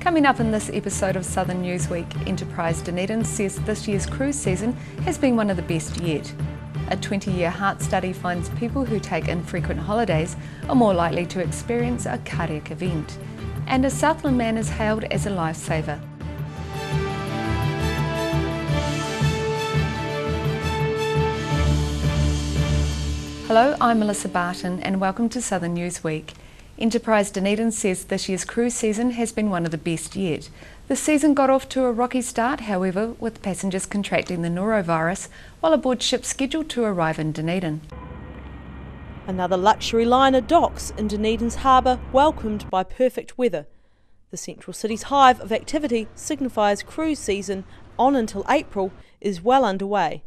Coming up in this episode of Southern Newsweek, Enterprise Dunedin says this year's cruise season has been one of the best yet. A 20-year heart study finds people who take infrequent holidays are more likely to experience a cardiac event. And a Southland man is hailed as a lifesaver. Hello, I'm Melissa Barton and welcome to Southern Newsweek. Enterprise Dunedin says this year's cruise season has been one of the best yet. The season got off to a rocky start, however, with passengers contracting the norovirus while aboard ships scheduled to arrive in Dunedin. Another luxury liner docks in Dunedin's harbour, welcomed by perfect weather. The central city's hive of activity signifies cruise season, on until April, is well underway.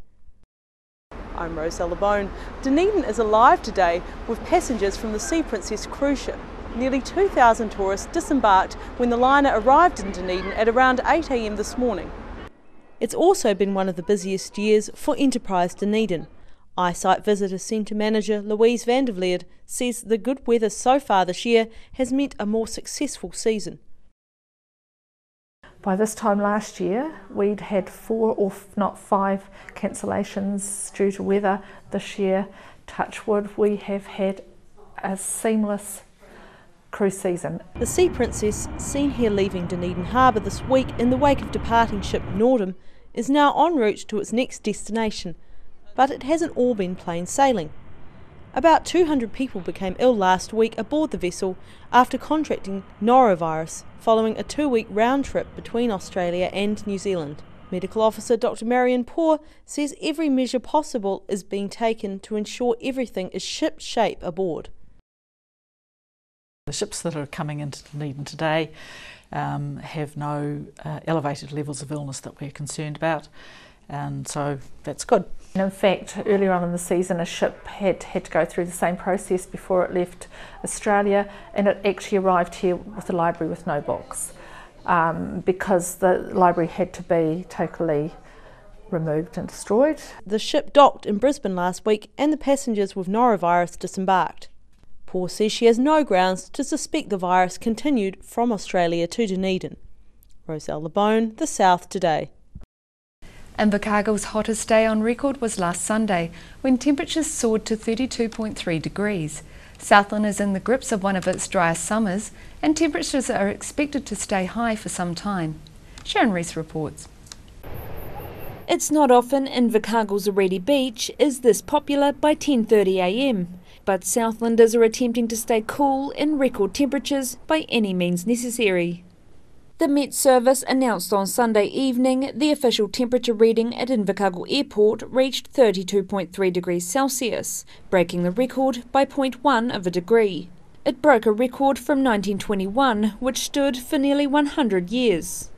I'm Roselle LeBone. Dunedin is alive today with passengers from the Sea Princess cruise ship. Nearly 2,000 tourists disembarked when the liner arrived in Dunedin at around 8 a.m. this morning. It's also been one of the busiest years for Enterprise Dunedin. Eyesight Visitor Centre Manager Louise van der Vliert says the good weather so far this year has meant a more successful season. By this time last year, we'd had 4 or not 5 cancellations due to weather. This year, touch wood, we have had a seamless cruise season. The Sea Princess, seen here leaving Dunedin Harbour this week in the wake of departing ship Newsweek, is now en route to its next destination. But it hasn't all been plain sailing. About 200 people became ill last week aboard the vessel after contracting norovirus following a 2-week round trip between Australia and New Zealand. Medical Officer Dr. Marion Poor says every measure possible is being taken to ensure everything is ship-shape aboard. The ships that are coming into Dunedin today have no elevated levels of illness that we're concerned about, and so that's good. And in fact, earlier on in the season, a ship had to go through the same process before it left Australia, and it actually arrived here with the library with no books because the library had to be totally removed and destroyed. The ship docked in Brisbane last week and the passengers with norovirus disembarked. Paul says she has no grounds to suspect the virus continued from Australia to Dunedin. Roselle LeBone, The South Today. Invercargill's hottest day on record was last Sunday, when temperatures soared to 32.3 degrees. Southland is in the grips of one of its driest summers, and temperatures are expected to stay high for some time. Sharon Rees reports. It's not often Invercargill's Aredi Beach is this popular by 10:30 a.m, but Southlanders are attempting to stay cool in record temperatures by any means necessary. The Met Service announced on Sunday evening the official temperature reading at Invercargill Airport reached 32.3 degrees Celsius, breaking the record by 0.1 of a degree. It broke a record from 1921, which stood for nearly 100 years.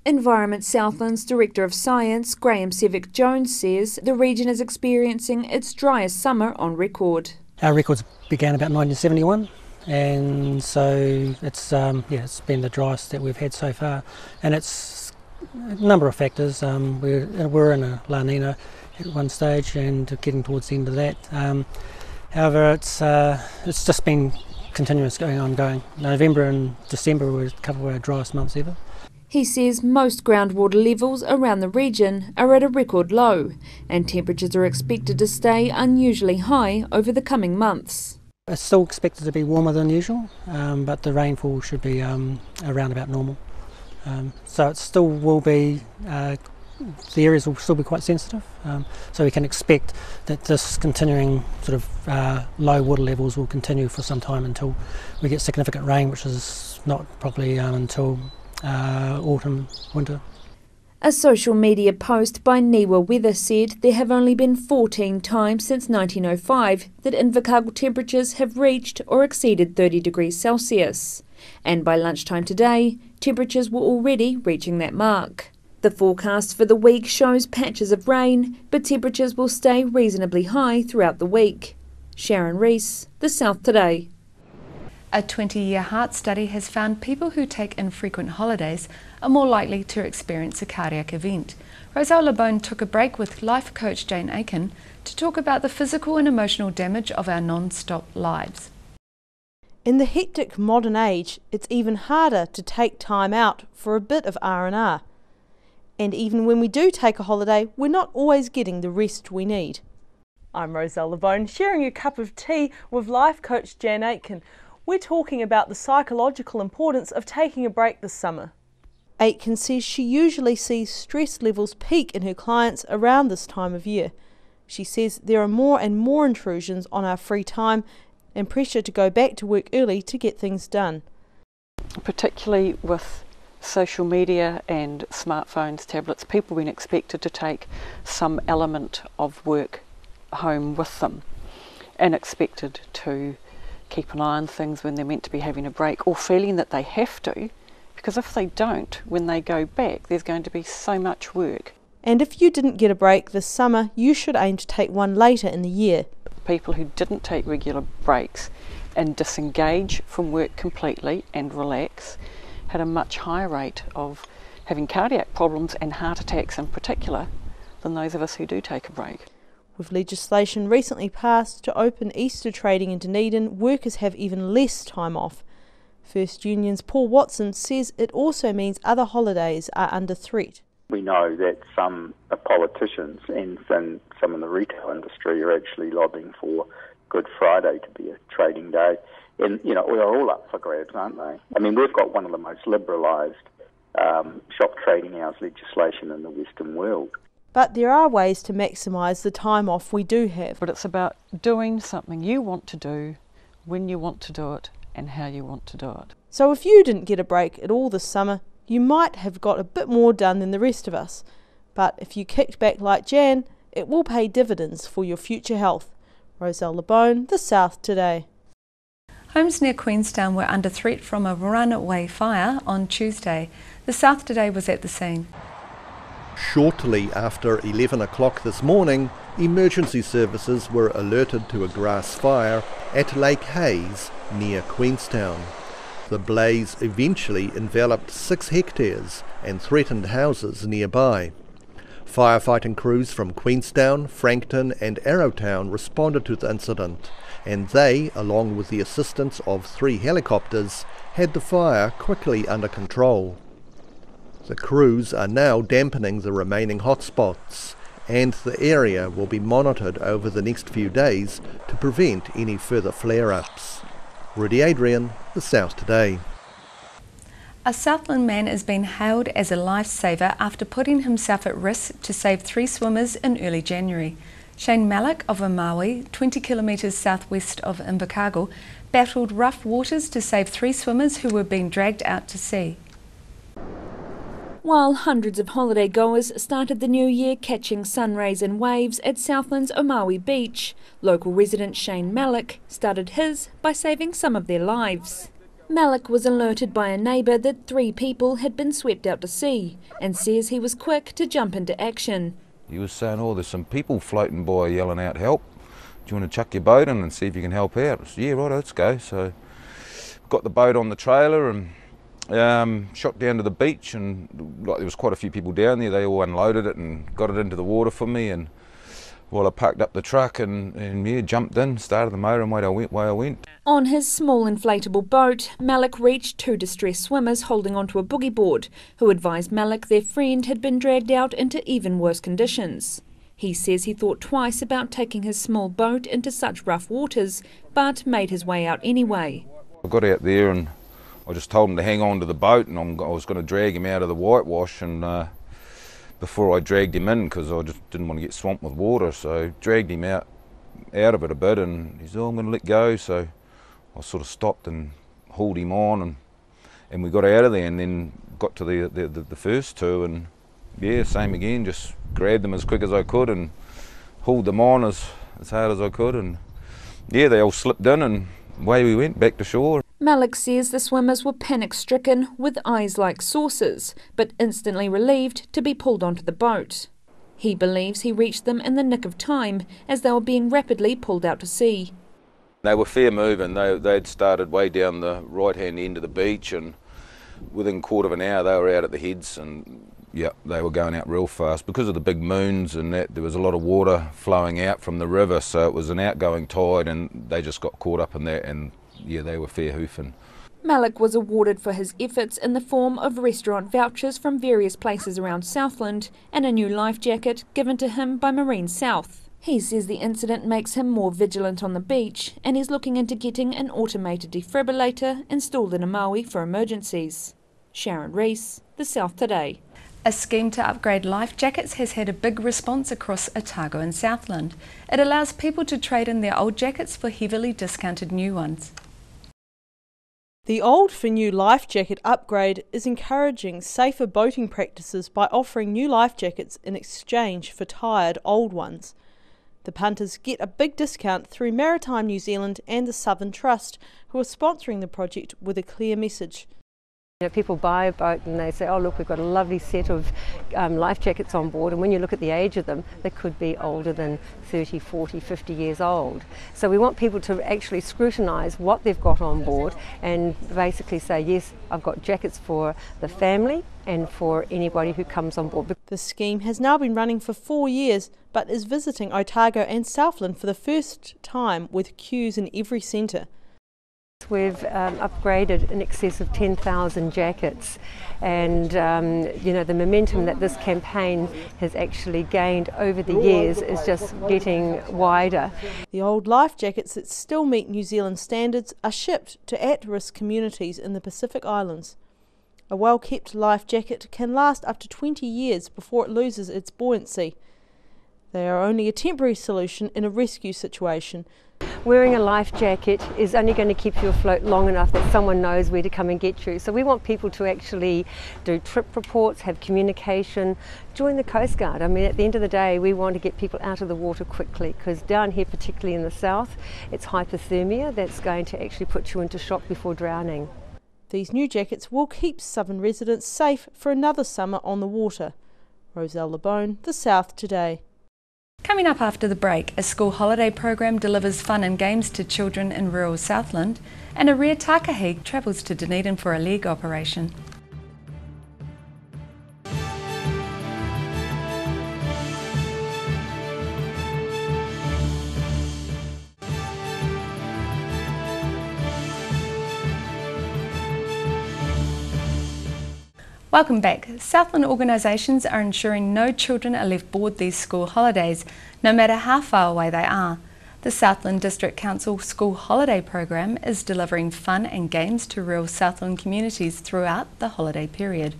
Environment Southland's Director of Science, Graham Sevick-Jones, says the region is experiencing its driest summer on record. Our records began about 1971. And so it's been the driest that we've had so far, and it's a number of factors. We're in a La Nina at one stage and getting towards the end of that. However, it's just been continuous going. November and December were a couple of our driest months ever. He says most groundwater levels around the region are at a record low, and temperatures are expected to stay unusually high over the coming months. It's still expected to be warmer than usual, but the rainfall should be around about normal. So it still will be, the areas will still be quite sensitive, so we can expect that this continuing sort of low water levels will continue for some time until we get significant rain, which is not probably until autumn, winter. A social media post by Niwa Weather said there have only been 14 times since 1905 that Invercargill temperatures have reached or exceeded 30 degrees Celsius. And by lunchtime today, temperatures were already reaching that mark. The forecast for the week shows patches of rain, but temperatures will stay reasonably high throughout the week. Sharon Rees, The South Today. A 20-year heart study has found people who take infrequent holidays are more likely to experience a cardiac event. Roselle LeBone took a break with life coach Jane Aiken to talk about the physical and emotional damage of our non-stop lives. In the hectic modern age, it's even harder to take time out for a bit of R&R. And even when we do take a holiday, we're not always getting the rest we need. I'm Roselle Lebone, sharing a cup of tea with life coach Jan Aitken. We're talking about the psychological importance of taking a break this summer. Aitken says she usually sees stress levels peak in her clients around this time of year. She says there are more and more intrusions on our free time and pressure to go back to work early to get things done. Particularly with social media and smartphones, tablets, people being expected to take some element of work home with them and expected to keep an eye on things when they're meant to be having a break, or feeling that they have to, because if they don't, when they go back, there's going to be so much work. And if you didn't get a break this summer, you should aim to take one later in the year. People who didn't take regular breaks and disengage from work completely and relax had a much higher rate of having cardiac problems and heart attacks in particular than those of us who do take a break. With legislation recently passed to open Easter trading in Dunedin, workers have even less time off. First Union's Paul Watson says it also means other holidays are under threat. We know that some politicians and some in the retail industry are actually lobbying for Good Friday to be a trading day. And, you know, they're all up for grabs, aren't they? I mean, we've got one of the most liberalised shop trading hours legislation in the Western world. But there are ways to maximise the time off we do have. But it's about doing something you want to do, when you want to do it, and how you want to do it. So if you didn't get a break at all this summer, you might have got a bit more done than the rest of us. But if you kicked back like Jan, it will pay dividends for your future health. Roselle Lebone, The South Today. Homes near Queenstown were under threat from a runaway fire on Tuesday. The South Today was at the scene. Shortly after 11 o'clock this morning, emergency services were alerted to a grass fire at Lake Hayes near Queenstown. The blaze eventually enveloped 6 hectares and threatened houses nearby. Firefighting crews from Queenstown, Frankton and Arrowtown responded to the incident, and they, along with the assistance of 3 helicopters, had the fire quickly under control. The crews are now dampening the remaining hotspots, and the area will be monitored over the next few days to prevent any further flare-ups. Rudy Adrian, The South Today. A Southland man is being hailed as a lifesaver after putting himself at risk to save 3 swimmers in early January. Shane Malik of Amaui, 20 kilometres southwest of Invercargill, battled rough waters to save 3 swimmers who were being dragged out to sea. While hundreds of holiday goers started the new year catching sun rays and waves at Southland's Amaui beach, local resident Shane Malik started his by saving some of their lives. Malik was alerted by a neighbour that 3 people had been swept out to sea and says he was quick to jump into action. He was saying, oh, there's some people floating by yelling out help. Do you want to chuck your boat in and see if you can help out? I said, yeah, right, let's go. So got the boat on the trailer and shot down to the beach, and like there was quite a few people down there. They all unloaded it and got it into the water for me, and while I parked up the truck and yeah, jumped in, started the motor and away I went. On his small inflatable boat, Malik reached 2 distressed swimmers holding onto a boogie board, who advised Malik their friend had been dragged out into even worse conditions. He says he thought twice about taking his small boat into such rough waters, but made his way out anyway. I got out there and I just told him to hang on to the boat, and I was going to drag him out of the whitewash, and before I dragged him in, because I just didn't want to get swamped with water, so dragged him out of it a bit, and he said, oh, I'm going to let go, so I sort of stopped and hauled him on, and we got out of there, and then got to the first 2, and yeah, same again, just grabbed them as quick as I could and hauled them on as hard as I could, and yeah, they all slipped in and away we went back to shore. Malik says the swimmers were panic-stricken with eyes like saucers, but instantly relieved to be pulled onto the boat. He believes he reached them in the nick of time as they were being rapidly pulled out to sea. They were fair moving. They'd started way down the right-hand end of the beach, and within a quarter of an hour they were out at the heads, and yeah, they were going out real fast. Because of the big moons and that, there was a lot of water flowing out from the river, so it was an outgoing tide, and they just got caught up in that, and yeah, they were fair hoofing. Malik was awarded for his efforts in the form of restaurant vouchers from various places around Southland and a new life jacket given to him by Marine South. He says the incident makes him more vigilant on the beach and he's looking into getting an automated defibrillator installed in a Maui for emergencies. Sharon Rees, The South Today. A scheme to upgrade life jackets has had a big response across Otago and Southland. It allows people to trade in their old jackets for heavily discounted new ones. The Old for New Lifejacket Upgrade is encouraging safer boating practices by offering new life jackets in exchange for tired old ones. The punters get a big discount through Maritime New Zealand and the Southern Trust, who are sponsoring the project with a clear message. You know, people buy a boat and they say, oh look, we've got a lovely set of life jackets on board, and when you look at the age of them, they could be older than 30, 40, 50 years old. So we want people to actually scrutinise what they've got on board and basically say, yes, I've got jackets for the family and for anybody who comes on board. The scheme has now been running for 4 years, but is visiting Otago and Southland for the first time with queues in every centre. We've upgraded in excess of 10,000 jackets, and you know, the momentum that this campaign has actually gained over the years is just getting wider. The old life jackets that still meet New Zealand standards are shipped to at-risk communities in the Pacific Islands. A well-kept life jacket can last up to 20 years before it loses its buoyancy. They are only a temporary solution in a rescue situation. Wearing a life jacket is only going to keep you afloat long enough that someone knows where to come and get you. So we want people to actually do trip reports, have communication, join the Coast Guard. I mean, at the end of the day, we want to get people out of the water quickly, because down here, particularly in the south, it's hypothermia that's going to actually put you into shock before drowning. These new jackets will keep Southern residents safe for another summer on the water. Roselle LeBone, The South Today. Coming up after the break, a school holiday program delivers fun and games to children in rural Southland, and a rare takahe travels to Dunedin for a leg operation. Welcome back. Southland organisations are ensuring no children are left bored these school holidays, no matter how far away they are. The Southland District Council School Holiday Program is delivering fun and games to rural Southland communities throughout the holiday period.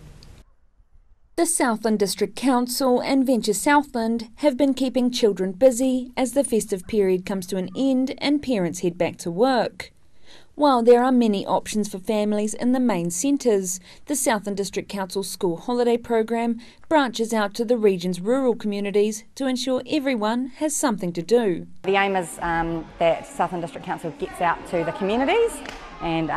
The Southland District Council and Venture Southland have been keeping children busy as the festive period comes to an end and parents head back to work. While there are many options for families in the main centres, the Southland District Council School Holiday Program branches out to the region's rural communities to ensure everyone has something to do. The aim is that Southland District Council gets out to the communities and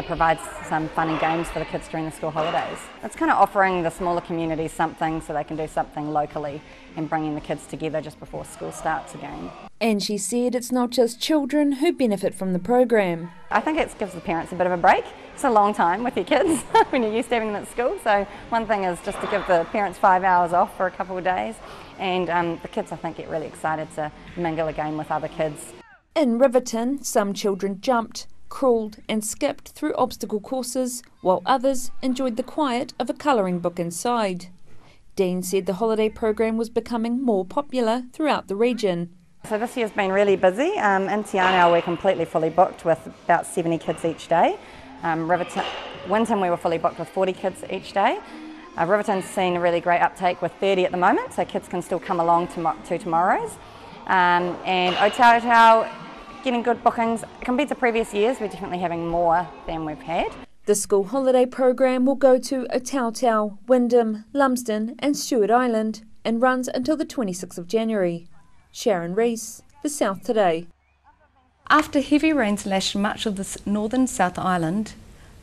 provides some fun and games for the kids during the school holidays. It's kind of offering the smaller communities something so they can do something locally and bringing the kids together just before school starts again. And she said it's not just children who benefit from the program. I think it gives the parents a bit of a break. It's a long time with your kids when you're used to having them at school. So one thing is just to give the parents 5 hours off for a couple of days. And the kids, I think, get really excited to mingle again with other kids. In Riverton, some children jumped, crawled and skipped through obstacle courses, while others enjoyed the quiet of a colouring book inside. Dean said the holiday program was becoming more popular throughout the region. So this year's been really busy. In Te Anau we're completely fully booked with about 70 kids each day. Winton we were fully booked with 40 kids each day. Riverton's seen a really great uptake with 30 at the moment, so kids can still come along to tomorrow's. And Otago getting good bookings. Compared to previous years, we're definitely having more than we've had. The school holiday program will go to Otago, Wyndham, Lumsden and Stewart Island and runs until the 26th of January. Sharon Rees, The South Today. After heavy rains lashed much of the northern South Island,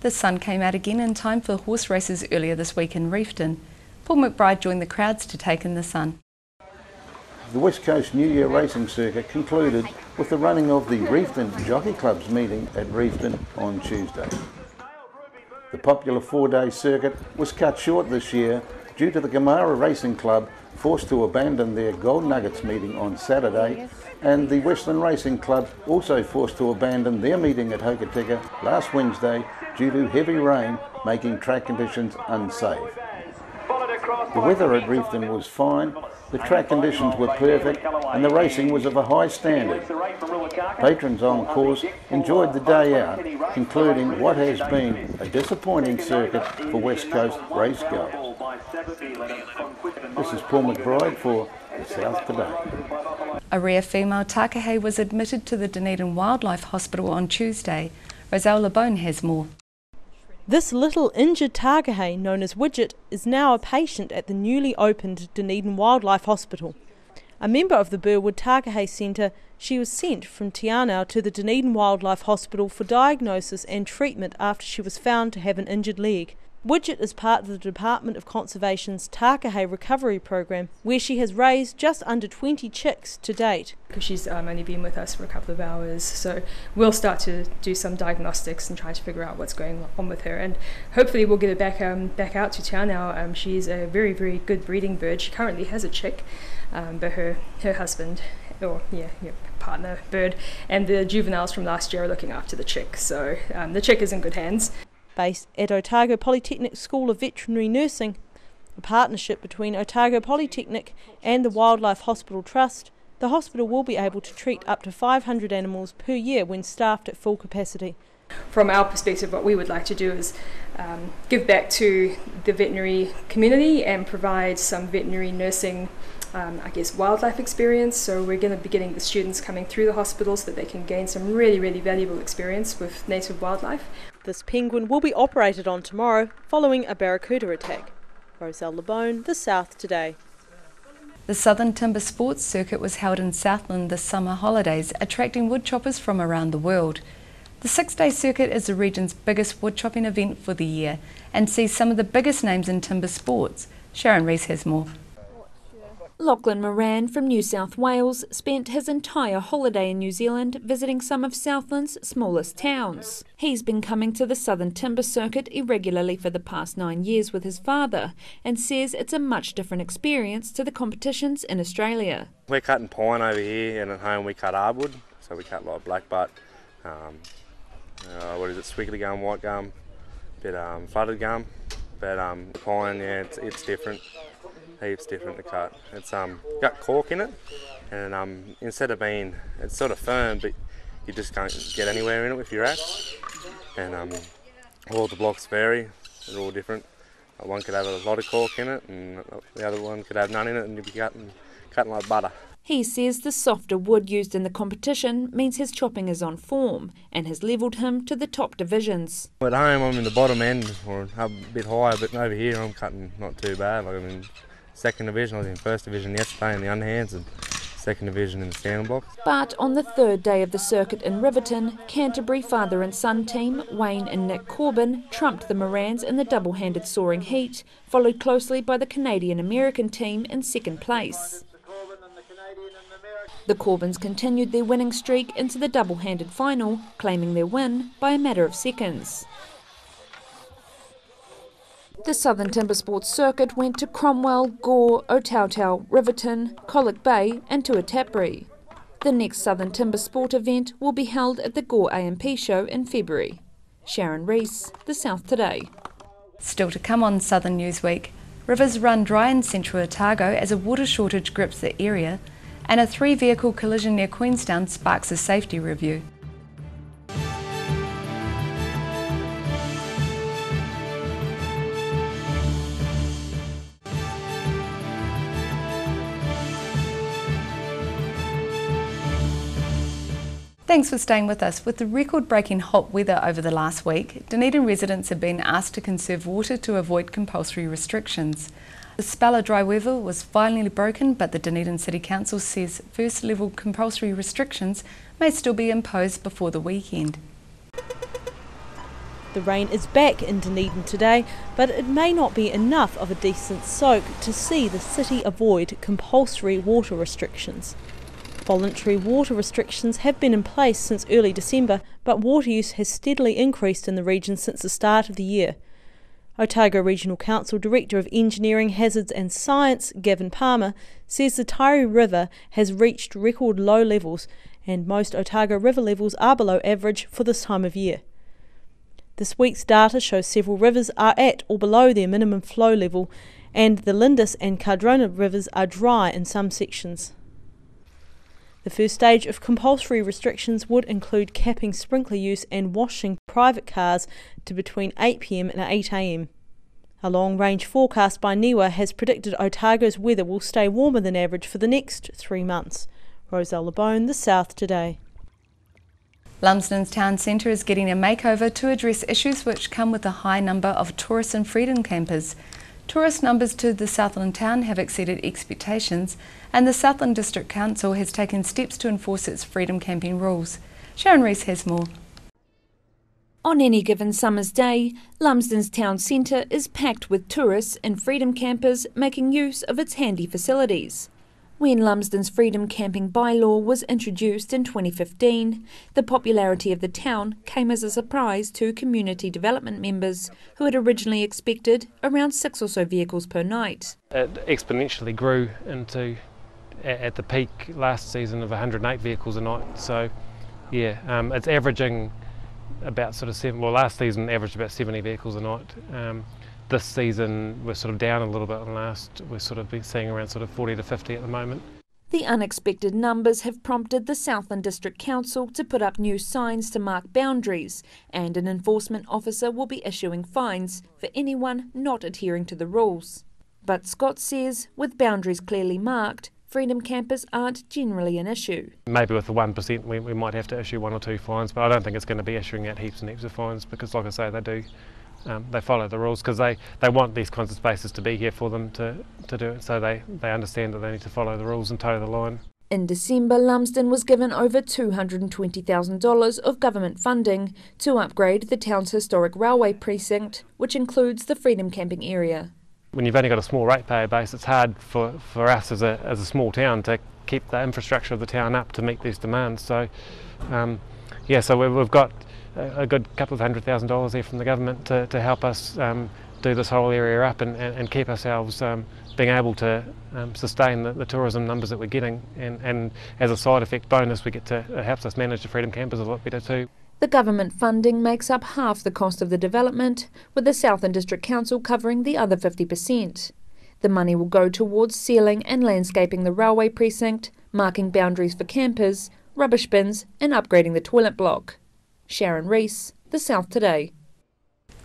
the sun came out again in time for horse races earlier this week in Reefton. Paul McBride joined the crowds to take in the sun. The West Coast New Year racing circuit concluded with the running of the Reefton Jockey Club's meeting at Reefton on Tuesday. The popular 4-day circuit was cut short this year due to the Gamara Racing Club forced to abandon their Gold Nuggets meeting on Saturday, and the Western Racing Club also forced to abandon their meeting at Hokitika last Wednesday due to heavy rain making track conditions unsafe. The weather at Reefton was fine, the track conditions were perfect and the racing was of a high standard. Patrons on course enjoyed the day out, concluding what has been a disappointing circuit for West Coast racegoers. This is Paul McBride for the South Today. A rare female takahe was admitted to the Dunedin Wildlife Hospital on Tuesday. Roselle Labone has more. This little injured takahe, known as Widget, is now a patient at the newly opened Dunedin Wildlife Hospital. A member of the Burwood Takahe Centre, she was sent from Te Anau to the Dunedin Wildlife Hospital for diagnosis and treatment after she was found to have an injured leg. Widget is part of the Department of Conservation's Takahe Recovery Program, where she has raised just under 20 chicks to date. Because she's only been with us for a couple of hours, so we'll start to do some diagnostics and try to figure out what's going on with her, and hopefully we'll get her back out to Te Anau. She's a very, very good breeding bird. She currently has a chick, but her husband, partner bird, and the juveniles from last year are looking after the chick, so the chick is in good hands. Based at Otago Polytechnic School of Veterinary Nursing, a partnership between Otago Polytechnic and the Wildlife Hospital Trust, the hospital will be able to treat up to 500 animals per year when staffed at full capacity. From our perspective, what we would like to do is give back to the veterinary community and provide some veterinary nursing wildlife experience. So we're going to be getting the students coming through the hospital so that they can gain some really, really valuable experience with native wildlife. This penguin will be operated on tomorrow following a barracuda attack. Roselle Labone, The South Today. The Southern Timber Sports Circuit was held in Southland this summer holidays, attracting woodchoppers from around the world. The 6-day circuit is the region's biggest woodchopping event for the year and sees some of the biggest names in timber sports. Sharon Rees has more. Lachlan Moran from New South Wales spent his entire holiday in New Zealand visiting some of Southland's smallest towns. He's been coming to the Southern Timber Circuit irregularly for the past 9 years with his father and says it's a much different experience to the competitions in Australia. We're cutting pine over here, and at home we cut hardwood, so we cut like blackbutt, squiggly gum, white gum, bit flooded gum, but pine, yeah, it's different. Heaps different to cut. It's got cork in it, and instead of being, it's sort of firm, but you just can't get anywhere in it with your axe. And all the blocks vary; they're all different. One could have a lot of cork in it, and the other one could have none in it, and you'd be cutting like butter. He says the softer wood used in the competition means his chopping is on form and has levelled him to the top divisions. At home I'm in the bottom end, or a bit higher, but over here I'm cutting not too bad. Like I'm in second division, I was in first division yesterday in the underhands and second division in the standing blocks. But on the third day of the circuit in Riverton, Canterbury father and son team, Wayne and Nick Corbin, trumped the Morans in the double-handed soaring heat, followed closely by the Canadian-American team in second place. The Corbins continued their winning streak into the double-handed final, claiming their win by a matter of seconds. The Southern Timber Sports Circuit went to Cromwell, Gore, Otautau, Riverton, Curio Bay and Tuatapere. The next Southern Timber Sport event will be held at the Gore AMP show in February. Sharon Rees, The South Today. Still to come on Southern Newsweek, rivers run dry in central Otago as a water shortage grips the area, and a 3-vehicle collision near Queenstown sparks a safety review. Thanks for staying with us. With the record-breaking hot weather over the last week, Dunedin residents have been asked to conserve water to avoid compulsory restrictions. The spell of dry weather was finally broken, but the Dunedin City Council says first-level compulsory restrictions may still be imposed before the weekend. The rain is back in Dunedin today, but it may not be enough of a decent soak to see the city avoid compulsory water restrictions. Voluntary water restrictions have been in place since early December, but water use has steadily increased in the region since the start of the year. Otago Regional Council Director of Engineering, Hazards and Science, Gavin Palmer, says the Taieri River has reached record low levels and most Otago river levels are below average for this time of year. This week's data shows several rivers are at or below their minimum flow level, and the Lindis and Cardrona rivers are dry in some sections. The first stage of compulsory restrictions would include capping sprinkler use and washing private cars to between 8 p.m. and 8 a.m. A long-range forecast by NIWA has predicted Otago's weather will stay warmer than average for the next 3 months. Roselle LeBone, The South Today. Lumsden's town centre is getting a makeover to address issues which come with a high number of tourist and freedom campers. Tourist numbers to the Southland town have exceeded expectations, and the Southland District Council has taken steps to enforce its freedom camping rules. Sharon Rees has more. On any given summer's day, Lumsden's town centre is packed with tourists and freedom campers making use of its handy facilities. When Lumsden's freedom camping bylaw was introduced in 2015, the popularity of the town came as a surprise to community development members who had originally expected around 6 or so vehicles per night. It exponentially grew into, at the peak last season, of 108 vehicles a night. So yeah, it's averaging about sort of 7, well last season averaged about 70 vehicles a night. This season we're sort of down a little bit on last. We're sort of been seeing around sort of 40 to 50 at the moment. The unexpected numbers have prompted the Southland District Council to put up new signs to mark boundaries, and an enforcement officer will be issuing fines for anyone not adhering to the rules. But Scott says with boundaries clearly marked, freedom campers aren't generally an issue. Maybe with the 1% we might have to issue 1 or 2 fines, but I don't think it's going to be issuing out heaps and heaps of fines because, like I say, they follow the rules because they want these kinds of spaces to be here for them to do it, so they understand that they need to follow the rules and toe the line. In December, Lumsden was given over $220,000 of government funding to upgrade the town's historic railway precinct, which includes the freedom camping area. When you've only got a small ratepayer base, it's hard for us as a small town to keep the infrastructure of the town up to meet these demands. So so we've got a good couple of $100,000 there from the government to help us do this whole area up and keep ourselves being able to sustain the tourism numbers that we're getting, and as a side effect bonus it helps us manage the freedom campers a lot better too. The government funding makes up half the cost of the development, with the Southland District Council covering the other 50%. The money will go towards sealing and landscaping the railway precinct, marking boundaries for campers, rubbish bins and upgrading the toilet block. Sharon Rees, The South Today.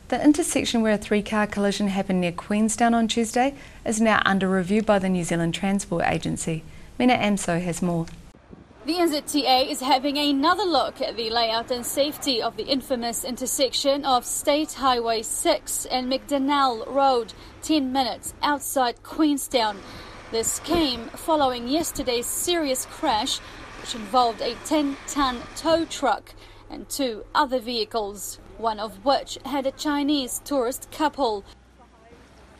The intersection where a 3-car collision happened near Queenstown on Tuesday is now under review by the New Zealand Transport Agency. Mina Amso has more. The NZTA is having another look at the layout and safety of the infamous intersection of State Highway 6 and McDonnell Road, 10 minutes outside Queenstown. This came following yesterday's serious crash, which involved a 10-ton tow truck and 2 other vehicles, one of which had a Chinese tourist couple.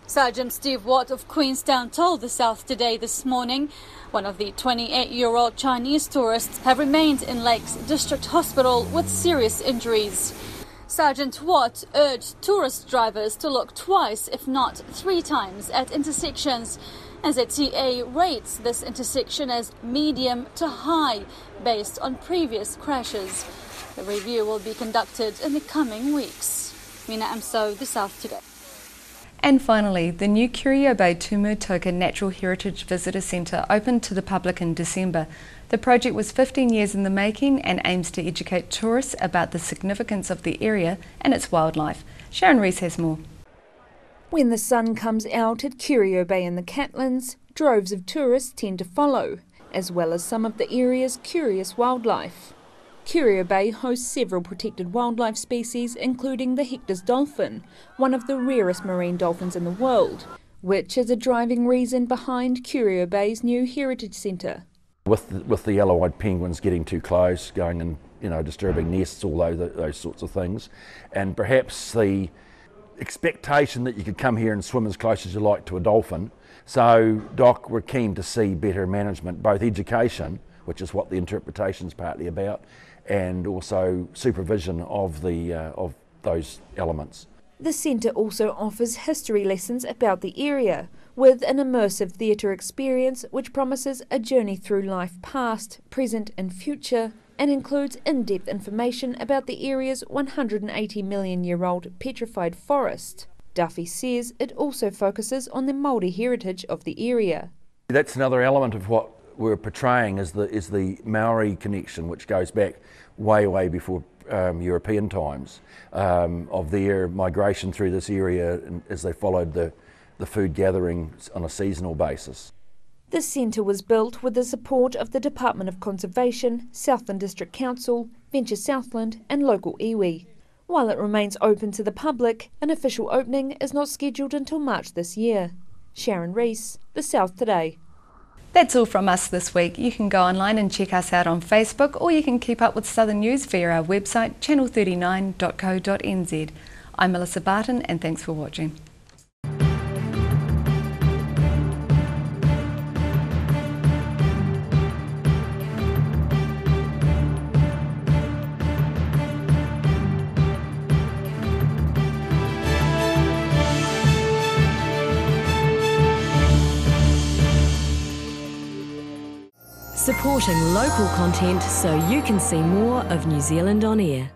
Sergeant Steve Watt of Queenstown told The South Today this morning one of the 28-year-old Chinese tourists have remained in Lakes District Hospital with serious injuries. Sergeant Watt urged tourist drivers to look twice, if not 3 times, at intersections, as the TA rates this intersection as medium to high based on previous crashes. The review will be conducted in the coming weeks. Mina Amso, The South Today. And finally, the new Curio Bay Tumutoka Natural Heritage Visitor Centre opened to the public in December. The project was 15 years in the making and aims to educate tourists about the significance of the area and its wildlife. Sharon Rees has more. When the sun comes out at Curio Bay in the Catlins, droves of tourists tend to follow, as well as some of the area's curious wildlife. Curio Bay hosts several protected wildlife species, including the Hector's dolphin, one of the rarest marine dolphins in the world, which is a driving reason behind Curio Bay's new heritage centre. With the yellow-eyed penguins getting too close, going and disturbing nests, all those sorts of things, and perhaps the expectation that you could come here and swim as close as you like to a dolphin. So DOC were keen to see better management, both education, which is what the interpretation's partly about, and also supervision of those elements. The centre also offers history lessons about the area, with an immersive theatre experience which promises a journey through life past, present and future, and includes in-depth information about the area's 180 million year old petrified forest. Duffy says it also focuses on the Māori heritage of the area. That's another element of what we're portraying is the Maori connection, which goes back way before European times, of their migration through this area as they followed the food gathering on a seasonal basis. The centre was built with the support of the Department of Conservation, Southland District Council, Venture Southland and local iwi. While it remains open to the public, an official opening is not scheduled until March this year. Sharon Rees, The South Today. That's all from us this week. You can go online and check us out on Facebook, or you can keep up with Southern News via our website channel39.co.nz. I'm Melissa Barton and thanks for watching. Supporting local content so you can see more of New Zealand on air.